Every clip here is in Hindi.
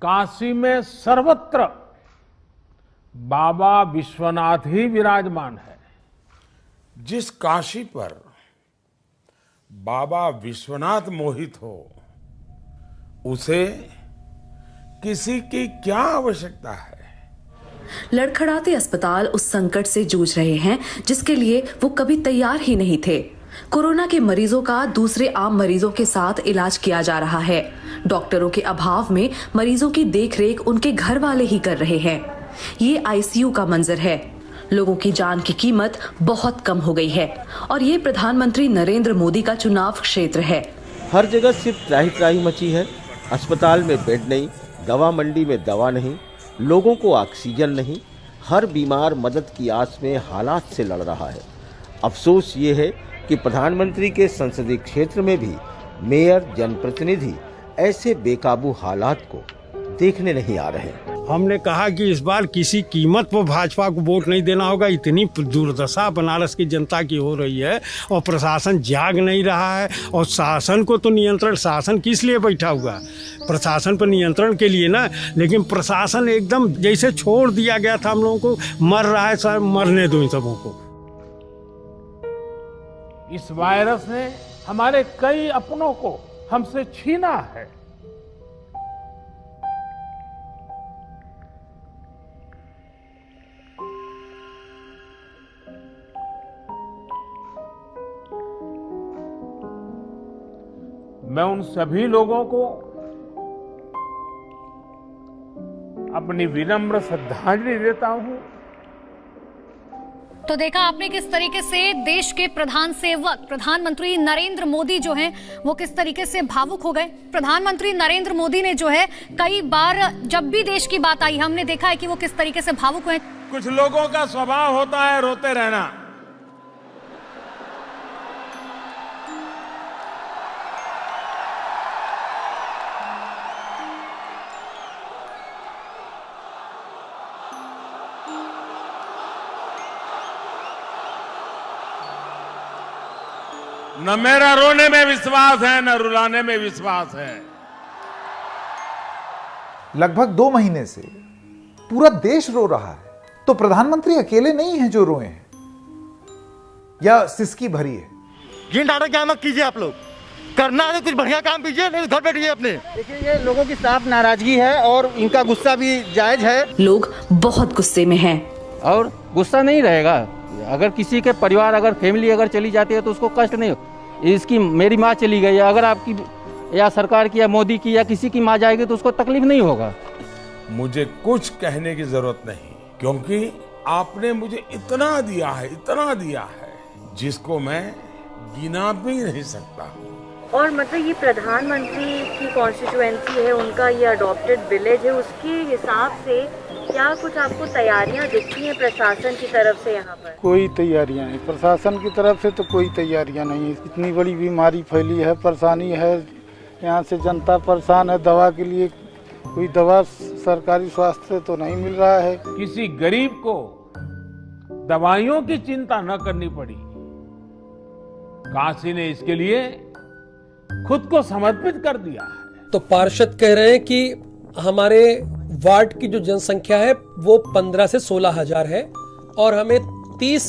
काशी में सर्वत्र बाबा विश्वनाथ ही विराजमान है। जिस काशी पर बाबा विश्वनाथ मोहित हो, उसे किसी की क्या आवश्यकता है? लड़खड़ाते अस्पताल उस संकट से जूझ रहे हैं जिसके लिए वो कभी तैयार ही नहीं थे। कोरोना के मरीजों का दूसरे आम मरीजों के साथ इलाज किया जा रहा है। डॉक्टरों के अभाव में मरीजों की देखरेख उनके घर वाले ही कर रहे हैं। ये आईसीयू का मंजर है। लोगों की जान की कीमत बहुत कम हो गई है और ये प्रधानमंत्री नरेंद्र मोदी का चुनाव क्षेत्र है। हर जगह सिर्फ त्राही त्राही मची है। अस्पताल में बेड नहीं, दवा मंडी में दवा नहीं, लोगों को ऑक्सीजन नहीं। हर बीमार मदद की आस में हालात से लड़ रहा है। अफसोस ये है कि प्रधानमंत्री के संसदीय क्षेत्र में भी मेयर, जनप्रतिनिधि ऐसे बेकाबू हालात को देखने नहीं आ रहे। हमने कहा कि इस बार किसी कीमत पर भाजपा को वोट नहीं देना होगा। इतनी दुर्दशा बनारस की जनता की हो रही है और प्रशासन जाग नहीं रहा है। और शासन को तो नियंत्रण, शासन किस लिए बैठा हुआ है? प्रशासन पर नियंत्रण के लिए ना, लेकिन प्रशासन एकदम जैसे छोड़ दिया गया था हम लोगों को। मर रहा है सर, मरने दो इन सबों को। इस वायरस ने हमारे कई अपनों को हमसे छीना है। मैं उन सभी लोगों को अपनी विनम्र श्रद्धांजलि देता हूं। तो देखा आपने किस तरीके से देश के प्रधान सेवक प्रधानमंत्री नरेंद्र मोदी जो हैं वो किस तरीके से भावुक हो गए। प्रधानमंत्री नरेंद्र मोदी ने जो है कई बार जब भी देश की बात आई हमने देखा है कि वो किस तरीके से भावुक हुए। कुछ लोगों का स्वभाव होता है रोते रहना। न मेरा रोने में विश्वास है, न रुलाने में विश्वास है। लगभग 2 महीने से पूरा देश रो रहा है, तो प्रधानमंत्री अकेले नहीं हैं जो रोए हैं या सिसकी भरी है। जिन डाटा क्या मत कीजिए, आप लोग करना है तो कुछ बढ़िया काम कीजिए, नहीं घर बैठिए अपने। देखिए ये लोगों की साफ नाराजगी है और इनका गुस्सा भी जायज है। लोग बहुत गुस्से में हैं और गुस्सा नहीं रहेगा। अगर किसी के परिवार, अगर फैमिली अगर चली जाती है तो उसको कष्ट नहीं हो। इसकी मेरी माँ चली गई है, अगर आपकी या सरकार की या मोदी की या किसी की माँ जाएगी तो उसको तकलीफ नहीं होगा। मुझे कुछ कहने की जरूरत नहीं, क्योंकि आपने मुझे इतना दिया है जिसको मैं गिना भी नहीं सकता। और मतलब ये प्रधानमंत्री की कॉन्स्टिट्यूएंसी है, उनका ये अडॉप्टेड विलेज है, उसके हिसाब से क्या कुछ आपको तैयारियां दिखती हैं प्रशासन की तरफ से यहाँ पर? कोई तैयारियां नहीं, प्रशासन की तरफ से तो कोई तैयारियां नहीं। इतनी बड़ी बीमारी फैली है, परेशानी है, यहाँ से जनता परेशान है। दवा के लिए कोई दवा सरकारी स्वास्थ्य से तो नहीं मिल रहा है। किसी गरीब को दवाइयों की चिंता न करनी पड़ी। काशी ने इसके लिए खुद को समर्पित कर दिया है। तो पार्षद कह रहे हैं कि हमारे वार्ड की जो जनसंख्या है वो 15 से 16 हजार है और हमें 30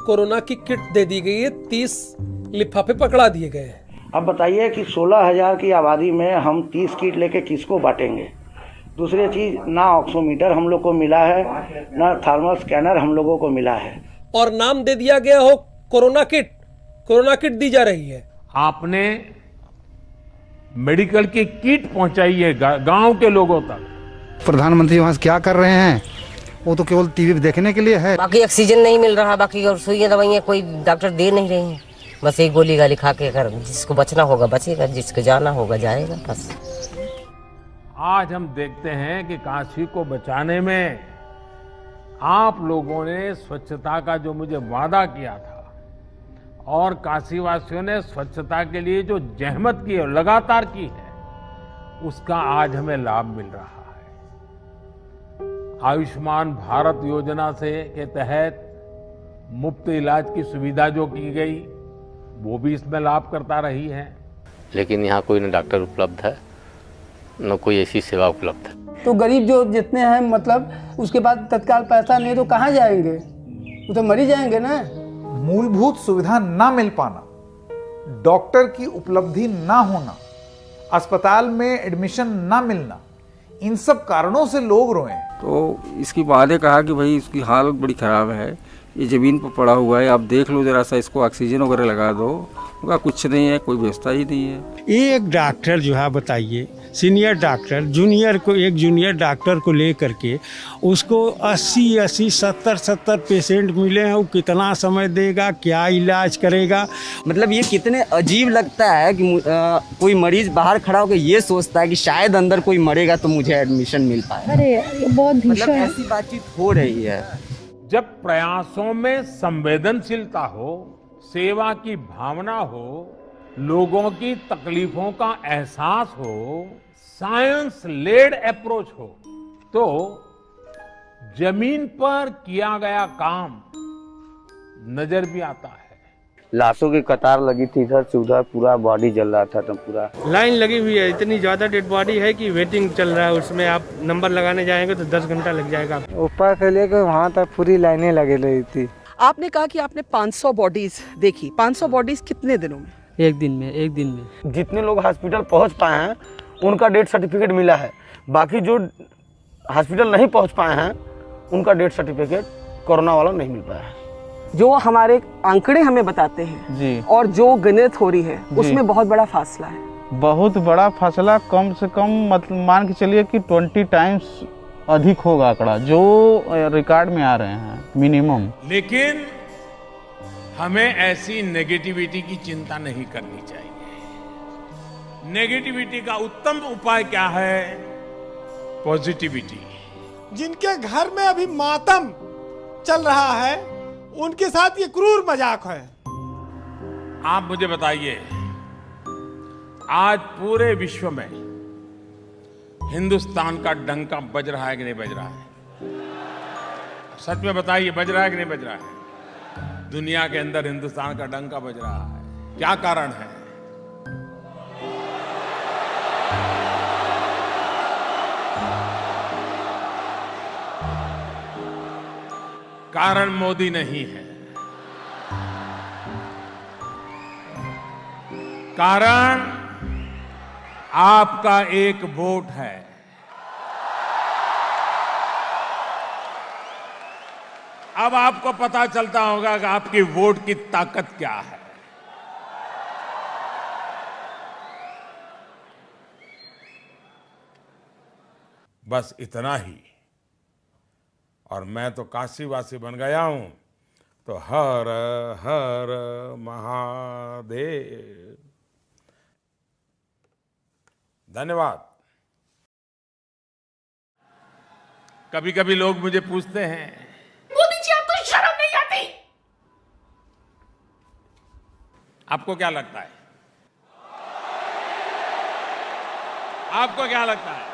कोरोना की किट दे दी गई है, 30 लिफाफे पकड़ा दिए गए हैं। अब बताइए कि 16,000 की आबादी में हम 30 किट लेके किसको बांटेंगे? दूसरी चीज, ना ऑक्सीमीटर हम लोग को मिला है, ना थर्मल स्कैनर हम लोगों को मिला है। और नाम दे दिया गया हो कोरोना किट दी जा रही है। आपने मेडिकल की किट पहुंचाई है गांव के लोगों तक। प्रधानमंत्री वहाँ क्या कर रहे हैं वो तो केवल टीवी पे देखने के लिए है। बाकी ऑक्सीजन नहीं मिल रहा, बाकी और सुइयां दवाइयां कोई डॉक्टर दे नहीं रहे हैं। बस एक गोली गाली खा के अगर जिसको बचना होगा बचेगा, जिसको जाना होगा जाएगा। बस आज हम देखते हैं कि काशी को बचाने में आप लोगों ने स्वच्छता का जो मुझे वादा किया था और काशी वासियों ने स्वच्छता के लिए जो जहमत की है, लगातार की है, उसका आज हमें लाभ मिल रहा है। आयुष्मान भारत योजना से के तहत मुफ्त इलाज की सुविधा जो की गई वो भी इसमें लाभ करता रही है। लेकिन यहाँ कोई न डॉक्टर उपलब्ध है, न कोई ऐसी सेवा उपलब्ध है। तो गरीब जो जितने हैं मतलब उसके बाद तत्काल पैसा नहीं तो कहाँ जाएंगे, वो तो मर ही जाएंगे ना। मूलभूत सुविधा ना मिल पाना, डॉक्टर की उपलब्धि ना होना, अस्पताल में एडमिशन ना मिलना, इन सब कारणों से लोग रोए। तो इसकी बाद कहा कि भाई इसकी हालत बड़ी ख़राब है, ये ज़मीन पर पड़ा हुआ है, आप देख लो ज़रा सा, इसको ऑक्सीजन वगैरह लगा दो। उनका कुछ नहीं है, कोई व्यवस्था ही नहीं है। एक डॉक्टर जो है बताइए, सीनियर डॉक्टर एक जूनियर डॉक्टर को ले करके उसको 80 70 पेशेंट मिले हैं, वो कितना समय देगा, क्या इलाज करेगा। मतलब ये कितने अजीब लगता है कि कोई मरीज बाहर खड़ा होकर ये सोचता है कि शायद अंदर कोई मरेगा तो मुझे एडमिशन मिल पाए। अरे ये बहुत भीषण मतलब ऐसी बातचीत हो रही है। जब प्रयासों में संवेदनशीलता हो, सेवा की भावना हो, लोगों की तकलीफों का एहसास हो, साइंस लेड अप्रोच हो, तो जमीन पर किया गया काम नजर भी आता है। लाशों की कतार लगी थी इधर से उधर, पूरा बॉडी जल रहा था, तो पूरा लाइन लगी हुई है। इतनी ज्यादा डेड बॉडी है कि वेटिंग चल रहा है, उसमें आप नंबर लगाने जाएंगे तो 10 घंटा लग जाएगा। ऊपर से लेकर वहाँ तक पूरी लाइनें लगी रही थी। आपने कहा कि आपने 500 बॉडीज देखी। 500 बॉडीज कितने दिनों में? एक दिन में। जितने लोग हॉस्पिटल पहुँच पाए हैं उनका डेथ सर्टिफिकेट मिला है, बाकी जो हॉस्पिटल नहीं पहुँच पाए हैं उनका डेथ सर्टिफिकेट कोरोना वाला नहीं मिल पाया है। जो हमारे आंकड़े हमें बताते हैं जी, और जो गिनत हो रही है उसमें बहुत बड़ा फासला है। बहुत बड़ा फासला, कम से कम मतलब मान के चलिए कि 20 टाइम्स अधिक होगा आंकड़ा जो रिकॉर्ड में आ रहे हैं मिनिमम। लेकिन हमें ऐसी नेगेटिविटी की चिंता नहीं करनी चाहिए। नेगेटिविटी का उत्तम उपाय क्या है? पॉजिटिविटी। जिनके घर में अभी मातम चल रहा है उनके साथ ये क्रूर मजाक है। आप मुझे बताइए, आज पूरे विश्व में हिंदुस्तान का डंका बज रहा है कि नहीं बज रहा है? सच में बताइए, बज रहा है कि नहीं बज रहा है? दुनिया के अंदर हिंदुस्तान का डंका बज रहा है। क्या कारण है? कारण मोदी नहीं है, कारण आपका एक वोट है। अब आपको पता चलता होगा कि आपकी वोट की ताकत क्या है। बस इतना ही। और मैं तो काशीवासी बन गया हूं, तो हर हर महादेव। धन्यवाद। कभी कभी लोग मुझे पूछते हैं, मोदी जी आपको शर्म नहीं आती? आपको क्या लगता है? आपको क्या लगता है?